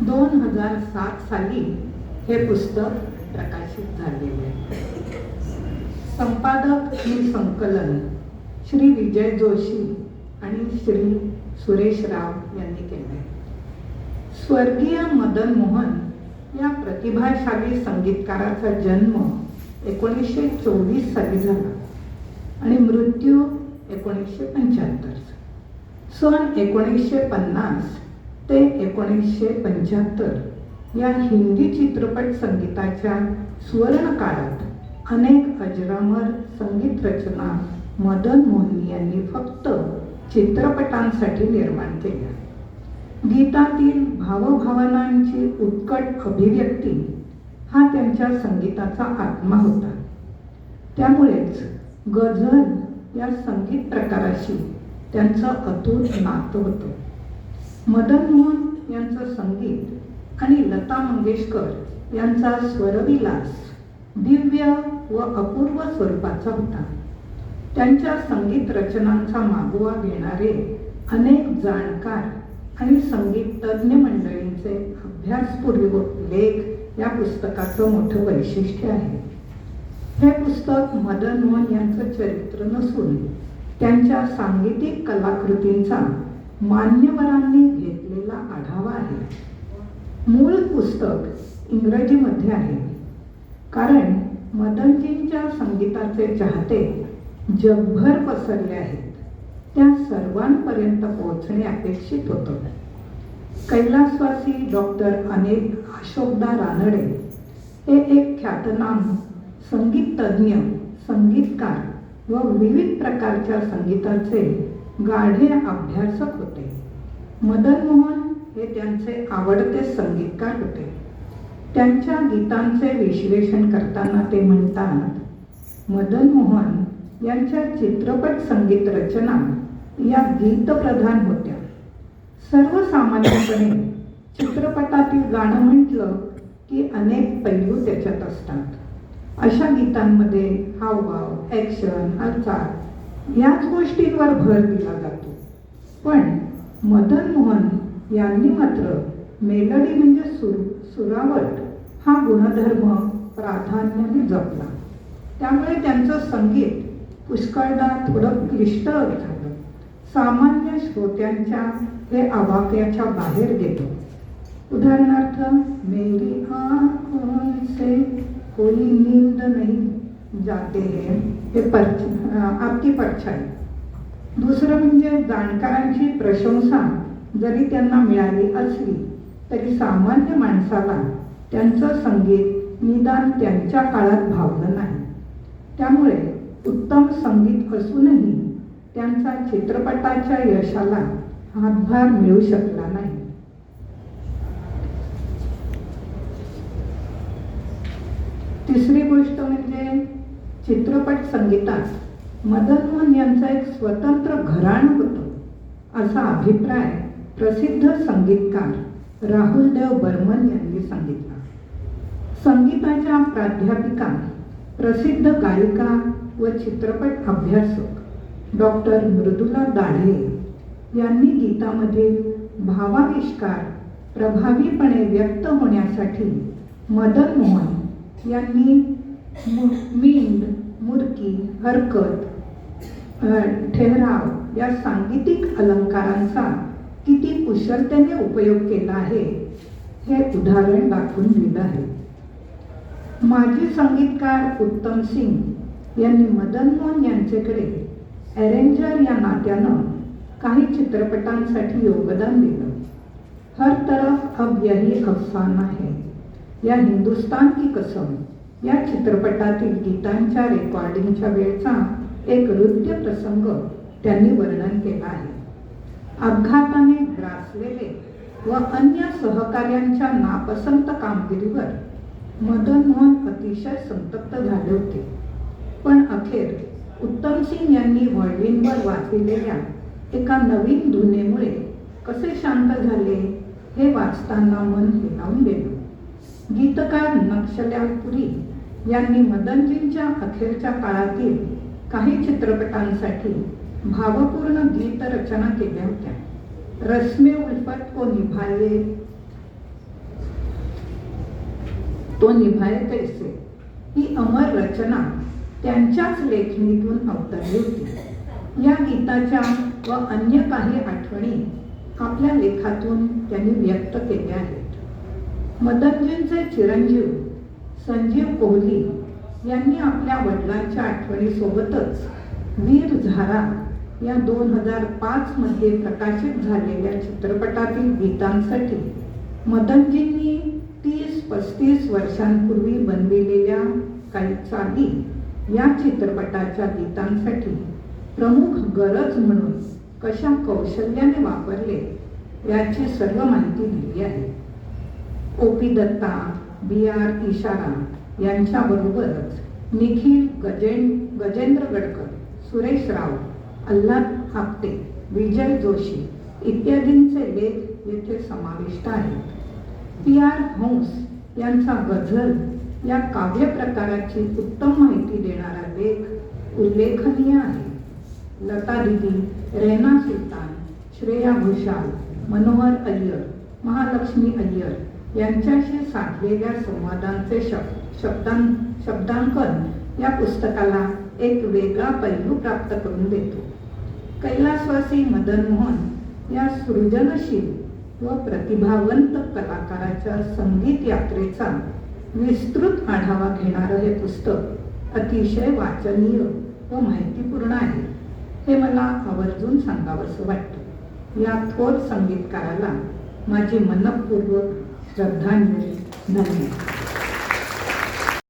2007 साली हे पुस्तक प्रकाशित झालेले आहे. संपादक आणि संकलन श्री विजय जोशी आणि श्री सुरेश राव यांनी केले आहे. स्वर्गीय मदन मोहन या प्रतिभाशाली संगीतकाराचा जन्म 1924 साली झाला आणि मृत्यू 1975. सन 1950 ते 1975 या हिंदी चित्रपट संगीताच्या सुवर्ण काळात अनेक अजरामर संगीत रचना मदन मोहन यांनी फक्त चित्रपटांसाठी निर्माण केल्या. गीतातील भावभावनांची उत्कट अभिव्यक्ती हा त्यांच्या संगीताचा आत्मा होता. त्यामुळेच गझल या संगीत प्रकाराशी त्यांचं अतूट नातं होतं. मदन मोहन यांचं संगीत आणि लता मंगेशकर यांचा स्वरविलास दिव्य व अपूर्व स्वरूपाचा होता. त्यांच्या संगीत रचनांचा मागोवा घेणारे अनेक जाणकार आणि संगीत तज्ज्ञ मंडळींचे अभ्यासपूर्वक लेख या पुस्तकाचं मोठं वैशिष्ट्य आहे. हे पुस्तक मदन मोहन यांचं चरित्र नसून त्यांच्या सांगीतिक कलाकृतींचा मान्यवरांनी घेतलेला आढावा आहे. मूळ पुस्तक इंग्रजीमध्ये आहे, कारण मदनजींच्या संगीताचे चाहते जगभर पसरले आहेत. त्या सर्वांपर्यंत पोहोचणे अपेक्षित होतं. कैलासवासी डॉक्टर अशोकदा रानडे हे एक ख्यातनाम संगीत तज्ज्ञ, संगीतकार व विविध प्रकारच्या संगीताचे गाढे अभ्यासक होते. मदन मोहन हे त्यांचे आवडते संगीतकार होते. त्यांच्या गीतांचे विश्लेषण करताना ते म्हणतात, मदन मोहन यांच्या चित्रपट संगीत रचना या गीतप्रधान होत्या. सर्वसामान्यपणे चित्रपटातील गाणं म्हटलं की अनेक पैलू त्याच्यात असतात. अशा गीतांमध्ये हावभाव, ॲक्शन, हालचाल याच गोष्टींवर भर दिला जातो. पण मदन मोहन यांनी मात्र मेलडी म्हणजे सुरावट हा गुणधर्म प्राधान्याने जपला. त्यामुळे त्यांचं संगीत पुष्कळदा थोडं क्लिष्ट झालं. सामान्य श्रोत्यांच्या हे आवाक्याच्या बाहेर गेलो. उदाहरणार्थ, मेरी आँखों से कोई नींद नहीं जाते हैं, हे आपकी परछाई. दुसरं म्हणजे जाणकारांची प्रशंसा जरी त्यांना मिळाली असली तरी सामान्य माणसाला त्यांचं संगीत निदान त्यांच्या काळात भावलं नाही. त्यामुळे उत्तम संगीत असूनही त्यांचा चित्रपटाच्या यशाला हातभार मिळू शकला नाही. तिसरी गोष्ट म्हणजे चित्रपट संगीतात मदन मोहन यांचं एक स्वतंत्र घराणं होतं, असा अभिप्राय प्रसिद्ध संगीतकार राहुलदेव बर्मन यांनी सांगितला. संगीताच्या प्राध्यापिका, प्रसिद्ध गायिका व चित्रपट अभ्यासक डॉक्टर मृदुला दाढे यांनी गीतामधील भावाविष्कार प्रभावीपणे व्यक्त होण्यासाठी मदन मोहन यांनी मींड, मुरकी, हरकत, ठहराव या सांगीतिक अलंकारांचा किती कुशलतेने उपयोग केला आहे हे उदाहरण दाखवून दिलं आहे. माजी संगीतकार उत्तम सिंग यांनी मदन मोहन यांच्याकडे अरेंजर या नात्यानं काही चित्रपटांसाठी योगदान दिलं. हर तरफ अब यही अफसाना है या हिंदुस्तान की कसम या चित्रपटातील गीतांच्या रेकॉर्डिंगच्या वेळचा एक हृदय प्रसंग त्यांनी वर्णन केला आहे. अपघाताने ग्रासलेले व अन्य सहकार्यांच्या नापसंत कामगिरीवर मदन मोहन अतिशय संतप्त झाले होते. पण अखेर उत्तम सिंग यांनी व्हायोलिनवर वाजविलेल्या एका नवीन धुनेमुळे कसे शांत झाले हे वाचताना मन हेलावून गेलं. गीतकार नक्षल्यापुरी यांनी मदनजींच्या अखेरच्या काळातील काही चित्रपटांसाठी भावपूर्ण गीत रचना केल्या होत्या. रस्मे उल्फत को निभाये, तो निभाए कैसे ही अमर रचना त्यांच्याच लेखणीतून अवतरली होती. या गीताच्या व अन्य काही आठवणी आपल्या लेखातून त्यांनी व्यक्त केल्या आहेत. मदनजींचे चिरंजीव संजीव कोहली यांनी आपल्या वडिलांच्या आठवणीसोबतच वीर झारा या 2005 मध्ये प्रकाशित झालेल्या चित्रपटातील गीतांसाठी मदनजींनी 30-35 वर्षांपूर्वी बनविलेल्या काही चाली या चित्रपटाच्या गीतांसाठी प्रमुख गरज म्हणून कशा कौशल्याने वापरले याची सर्व माहिती दिली आहे. ओ.पी. दत्ता, B.R. इशारा यांच्याबरोबरच निखिल गजेंद्र गडकर, सुरेश राव, आल्हाद आपटे, विजय जोशी इत्यादींचे लेख येथे समाविष्ट आहेत. P.R. हंस यांचा गझल या काव्य प्रकाराची उत्तम माहिती देणारा लेख उल्लेखनीय आहे. लता दिदी, रेना सुलतान, श्रेया घोषाल, मनोहर अय्यर, महालक्ष्मी अय्यर यांच्याशी साधलेल्या संवादांचे शब्दांकन या पुस्तकाला एक वेगळा पैलू प्राप्त करून देतो. कैलासवासी मदन मोहन या सृजनशील व प्रतिभावंत कलाकाराच्या संगीत यात्रेचा विस्तृत आढावा घेणारं हे पुस्तक अतिशय वाचनीय व माहितीपूर्ण आहे हे मला आवर्जून सांगावंसं वाटतं. या थोर संगीतकाराला माझी मनःपूर्वक श्रद्धांजली. धन्यवाद.